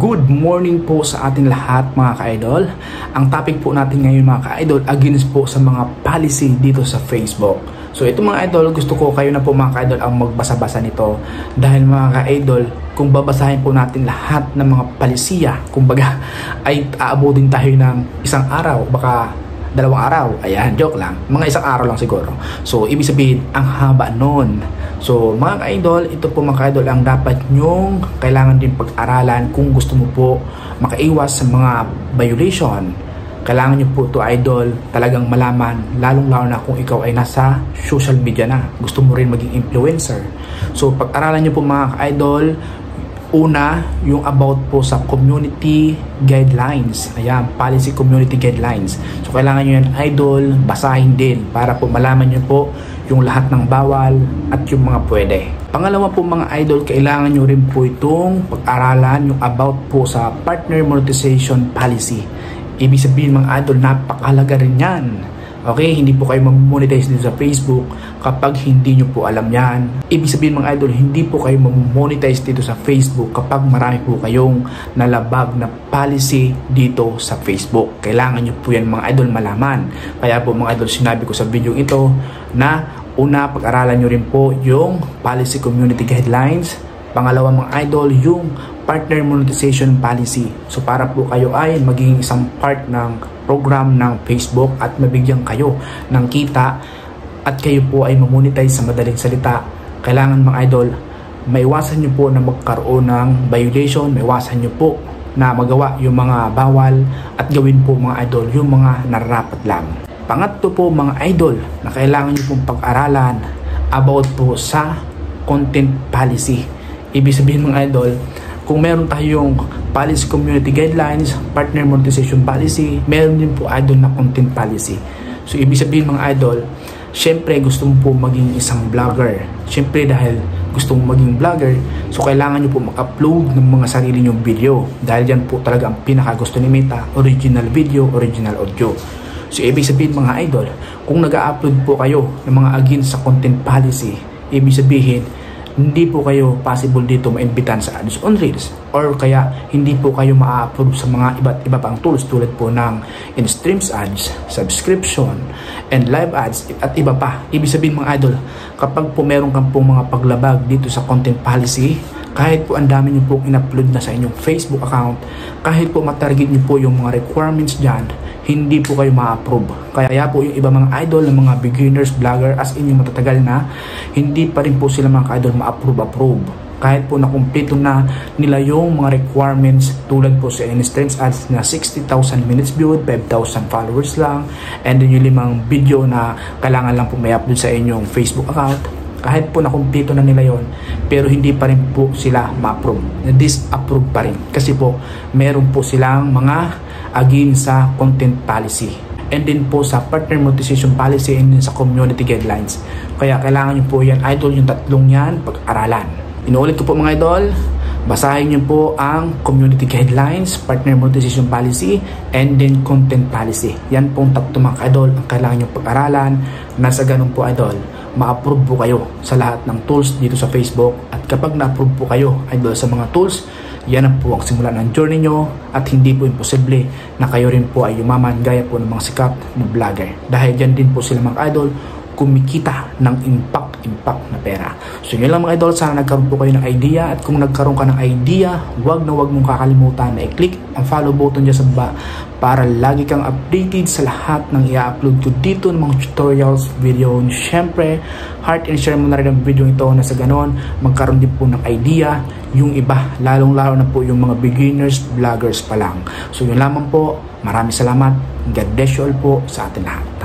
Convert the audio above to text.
Good morning po sa ating lahat mga ka-idol. Ang topic po natin ngayon mga ka-idol, against po sa mga policy dito sa Facebook. So ito mga idol, gusto ko kayo na po mga ka-idol ang magbasa-basa nito. Dahil mga ka-idol, kung babasahin po natin lahat ng mga palisiya, kumbaga ay aabutin tayo ng isang araw, baka 2 araw. Ayan, joke lang. Mga isang araw lang siguro. So, ibig sabihin, ang haba nun. So, mga ka-idol, ito po mga ka-idol ang dapat nyong kailangan din pag-aralan kung gusto mo po makaiwas sa mga violation. Kailangan nyo po to idol talagang malaman, lalong-lalo na kung ikaw ay nasa social media na. Gusto mo rin maging influencer. So, pag-aralan nyo po mga ka-idol, una, yung about po sa community guidelines. Ayan, policy community guidelines. So, kailangan nyo yan, idol, basahin din para po malaman nyo po yung lahat ng bawal at yung mga pwede. Pangalawa po mga idol, kailangan nyo rin po itong pag-aralan yung about po sa partner monetization policy. Ibig sabihin mga idol, napakahalaga rin yan. Okay, hindi po kayo mag-monetize dito sa Facebook kapag hindi nyo po alam yan. Ibig sabihin mga idol, hindi po kayo mag-monetize dito sa Facebook kapag marami po kayong nalabag na policy dito sa Facebook. Kailangan nyo po yan mga idol malaman. Kaya po mga idol, sinabi ko sa video ito na una, pag-aralan nyo rin po yung policy community guidelines. Pangalawa mga idol, yung partner monetization policy. So para po kayo ay maging isang part ng program ng Facebook at mabigyan kayo ng kita at kayo po ay mamonetize sa madaling salita, kailangan mga idol, maiwasan nyo po na magkaroon ng violation, maiwasan nyo po na magawa yung mga bawal at gawin po mga idol yung mga nararapat lang. Pangatlo po mga idol na kailangan nyo pong pag-aralan about po sa content policy. Ibig sabihin mga idol, kung meron tayong policy community guidelines, partner monetization policy, meron din po idol na content policy. So ibig sabihin mga idol, syempre gusto mo po maging isang vlogger. Syempre dahil gusto mo maging vlogger, so kailangan nyo po mag-upload ng mga sarili nyong video. Dahil yan po talaga ang pinakagusto ni Meta, original video, original audio. So ibig sabihin mga idol, kung nag-upload po kayo ng mga against sa content policy, ibig sabihin, hindi po kayo possible dito maimbitan sa ads on Reels or kaya hindi po kayo ma-approve sa mga iba't iba pang tools tulad po ng in-streams ads, subscription, and live ads at iba pa. Ibig sabihin mga idol, kapag po meron kang po mga paglabag dito sa content policy, kahit po ang dami nyo po in-upload na sa inyong Facebook account, kahit po matarget nyo po yung mga requirements dyan, hindi po kayo ma-approve. Kaya po yung iba mga idol, ng mga beginners, vlogger, as in yung matatagal na, hindi pa rin po sila mga idol ma-approve. Kahit po nakumpleto na nila yung mga requirements tulad po sa in-streams ads na 60,000 minutes viewed, 5,000 followers lang, and then yung 5 video na kailangan lang po may upload sa inyong Facebook account. Kahit po nakumpleto na nila yon, pero hindi pa rin po sila ma-approve. Na-disapprove pa rin. Kasi po, meron po silang mga against sa content policy. And then po sa partner monetization policy and then sa community guidelines. Kaya kailangan nyo po yan, idol, yung tatlong yan, pag-aralan. Inuulit ko po mga idol, basahin nyo po ang community guidelines, partner monetization policy, and then content policy. Yan pong tatlo mga idol ang kailangan nyo pag-aralan. Nasa ganun po idol, ma-approve po kayo sa lahat ng tools dito sa Facebook. At kapag na-approve po kayo idol sa mga tools, yan ang po ang simula ng journey nyo at hindi po imposible na kayo rin po ay yumaman gaya po ng mga sikat na vlogger. Dahil dyan din po sila mga idol kumikita ng impact na pera. So yun lang mga idol, sana nagkaroon po kayo ng idea at kung nagkaroon ka ng idea, wag mong kakalimutan na i-click ang follow button dyan sa baba para lagi kang updated sa lahat ng i-upload ko dito ng mga tutorials, video. Siyempre, heart and share mo na rin ang video ito na sa ganon, magkaroon din po ng idea yung iba, lalong-lalo na po yung mga beginners, vloggers pa lang. So yun lamang po, maraming salamat, God bless you all po sa atin lahat.